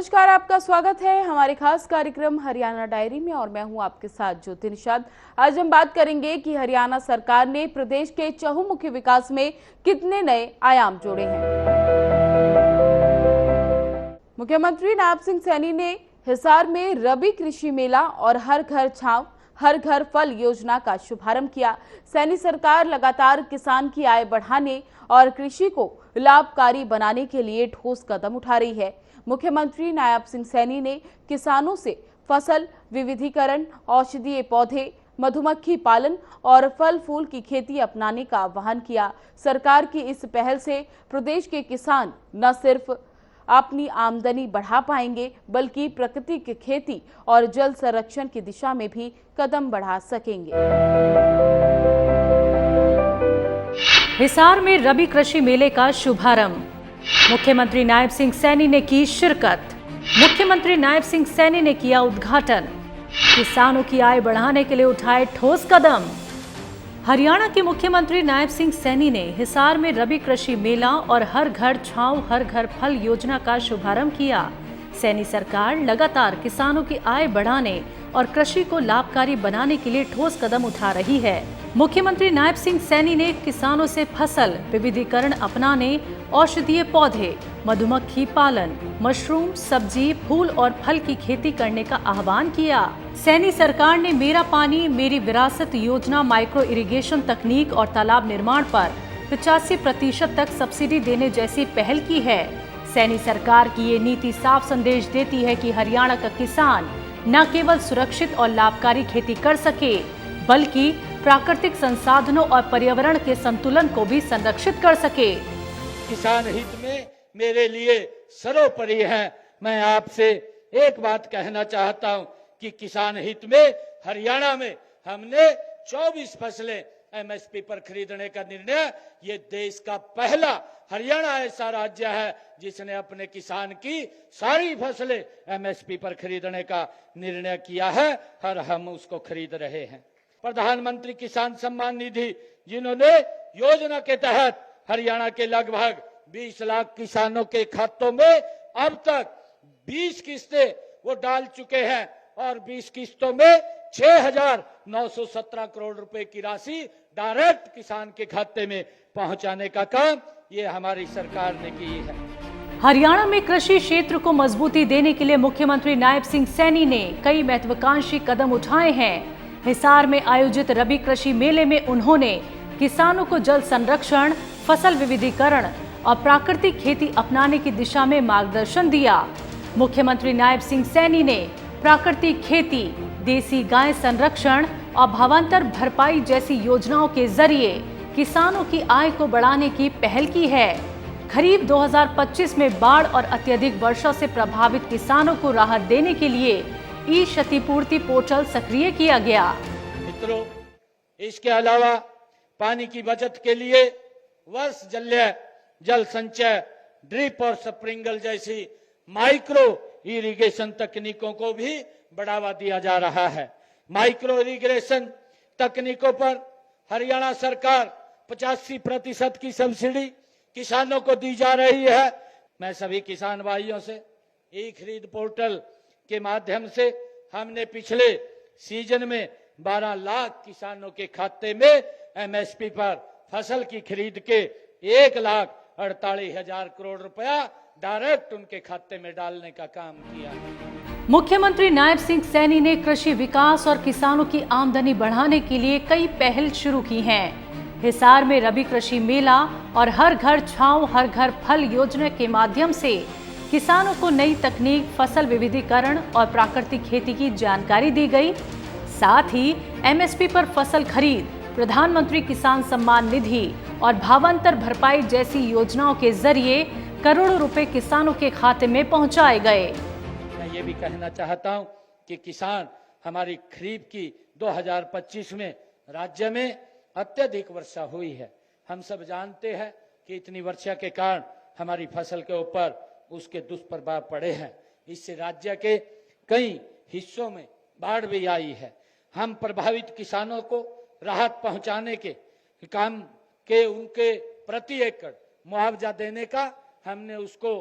नमस्कार, आपका स्वागत है हमारे खास कार्यक्रम हरियाणा डायरी में और मैं हूं आपके साथ ज्योति निषाद। आज हम बात करेंगे कि हरियाणा सरकार ने प्रदेश के चहुमुखी विकास में कितने नए आयाम जोड़े हैं। मुख्यमंत्री नायब सिंह सैनी ने हिसार में रबी कृषि मेला और हर घर छांव हर घर फल योजना का शुभारंभ किया। सैनी सरकार लगातार किसान की आय बढ़ाने और कृषि को लाभकारी बनाने के लिए ठोस कदम उठा रही है। मुख्यमंत्री नायब सिंह सैनी ने किसानों से फसल विविधीकरण, औषधीय पौधे, मधुमक्खी पालन और फल फूल की खेती अपनाने का आह्वान किया। सरकार की इस पहल से प्रदेश के किसान न सिर्फ अपनी आमदनी बढ़ा पाएंगे बल्कि प्राकृतिक खेती और जल संरक्षण की दिशा में भी कदम बढ़ा सकेंगे। हिसार में रबी कृषि मेले का शुभारंभ, मुख्यमंत्री नायब सिंह सैनी ने की शिरकत। मुख्यमंत्री नायब सिंह सैनी ने किया उद्घाटन। किसानों की आय बढ़ाने के लिए उठाए ठोस कदम। हरियाणा के मुख्यमंत्री नायब सिंह सैनी ने हिसार में रबी कृषि मेला और हर घर छांव हर घर फल योजना का शुभारंभ किया। सैनी सरकार लगातार किसानों की आय बढ़ाने और कृषि को लाभकारी बनाने के लिए ठोस कदम उठा रही है। मुख्यमंत्री नायब सिंह सैनी ने किसानों से फसल विविधीकरण अपनाने, औषधीय पौधे, मधुमक्खी पालन, मशरूम, सब्जी, फूल और फल की खेती करने का आह्वान किया। सैनी सरकार ने मेरा पानी मेरी विरासत योजना, माइक्रो इरिगेशन तकनीक और तालाब निर्माण पर 85% तक सब्सिडी देने जैसी पहल की है। सैनी सरकार की ये नीति साफ संदेश देती है कि हरियाणा का किसान न केवल सुरक्षित और लाभकारी खेती कर सके बल्कि प्राकृतिक संसाधनों और पर्यावरण के संतुलन को भी संरक्षित कर सके। किसान हित में मेरे लिए सर्वोपरि है। मैं आपसे एक बात कहना चाहता हूं कि किसान हित में हरियाणा में हमने 24 फसलें एमएसपी पर खरीदने का निर्णय, ये देश का पहला हरियाणा ऐसा राज्य है जिसने अपने किसान की सारी फसलें एमएसपी पर खरीदने का निर्णय किया है और हम उसको खरीद रहे हैं। प्रधानमंत्री किसान सम्मान निधि, जिन्होंने योजना के तहत हरियाणा के लगभग 20 लाख किसानों के खातों में अब तक 20 किस्तें वो डाल चुके हैं और 20 किस्तों में 6,917 करोड़ रुपए की राशि डायरेक्ट किसान के खाते में पहुंचाने का काम ये हमारी सरकार ने की है। हरियाणा में कृषि क्षेत्र को मजबूती देने के लिए मुख्यमंत्री नायब सिंह सैनी ने कई महत्वाकांक्षी कदम उठाए हैं। हिसार में आयोजित रबी कृषि मेले में उन्होंने किसानों को जल संरक्षण, फसल विविधीकरण और प्राकृतिक खेती अपनाने की दिशा में मार्गदर्शन दिया। मुख्यमंत्री नायब सिंह सैनी ने प्राकृतिक खेती, देसी गाय संरक्षण और भावांतर भरपाई जैसी योजनाओं के जरिए किसानों की आय को बढ़ाने की पहल की है। खरीफ 2025 में बाढ़ और अत्यधिक वर्षा से प्रभावित किसानों को राहत देने के लिए ई क्षतिपूर्ति पोर्टल सक्रिय किया गया। मित्रों, इसके अलावा पानी की बचत के लिए वर्ष जल्य, जल संचय, ड्रिप और स्प्रिंकल जैसी माइक्रो इरिगेशन तकनीकों को भी बढ़ावा दिया जा रहा है। माइक्रो इरिगेशन तकनीकों पर हरियाणा सरकार 85% की सब्सिडी किसानों को दी जा रही है। मैं सभी किसान भाइयों से ई खरीद पोर्टल के माध्यम से हमने पिछले सीजन में 12 लाख किसानों के खाते में एमएसपी पर फसल की खरीद के 1,48,000 करोड़ रुपया डायरेक्ट उनके खाते में डालने का काम किया है। मुख्यमंत्री नायब सिंह सैनी ने कृषि विकास और किसानों की आमदनी बढ़ाने के लिए कई पहल शुरू की हैं। हिसार में रबी कृषि मेला और हर घर छांव हर घर फल योजना के माध्यम से किसानों को नई तकनीक, फसल विविधीकरण और प्राकृतिक खेती की जानकारी दी गई। साथ ही एमएसपी पर फसल खरीद, प्रधानमंत्री किसान सम्मान निधि और भावांतर भरपाई जैसी योजनाओं के जरिए करोड़ों रुपए किसानों के खाते में पहुंचाए गए। मैं ये भी कहना चाहता हूं कि किसान हमारी खरीफ की 2025 में राज्य में अत्यधिक वर्षा हुई है। हम सब जानते हैं कि इतनी वर्षा के कारण हमारी फसल के ऊपर उसके दुष्प्रभाव पड़े हैं। इससे राज्य के कई हिस्सों में बाढ़ भी आई है। हम प्रभावित किसानों को राहत पहुंचाने के काम के उनके प्रति एकड़ मुआवजा देने का हमने उसको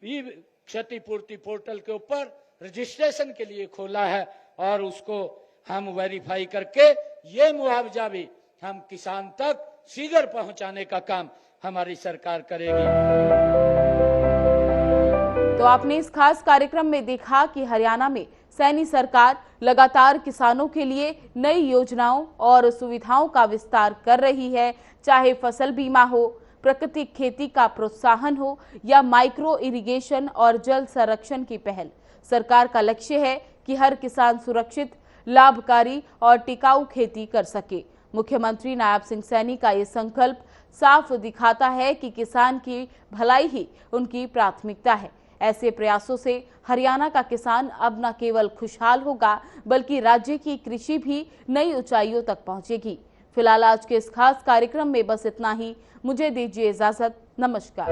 भी क्षतिपूर्ति पोर्टल के ऊपर रजिस्ट्रेशन के लिए खोला है और उसको हम वेरीफाई करके ये मुआवजा भी हम किसान तक शीघ्र पहुंचाने का काम हमारी सरकार करेगी। तो आपने इस खास कार्यक्रम में देखा कि हरियाणा में सैनी सरकार लगातार किसानों के लिए नई योजनाओं और सुविधाओं का विस्तार कर रही है, चाहे फसल बीमा हो, प्राकृतिक खेती का प्रोत्साहन हो या माइक्रो इरिगेशन और जल संरक्षण की पहल। सरकार का लक्ष्य है कि हर किसान सुरक्षित, लाभकारी और टिकाऊ खेती कर सके। मुख्यमंत्री नायब सिंह सैनी का ये संकल्प साफ दिखाता है कि किसान की भलाई ही उनकी प्राथमिकता है। ऐसे प्रयासों से हरियाणा का किसान अब न केवल खुशहाल होगा बल्कि राज्य की कृषि भी नई ऊंचाइयों तक पहुंचेगी। फिलहाल आज के इस खास कार्यक्रम में बस इतना ही। मुझे दीजिए इजाजत। नमस्कार।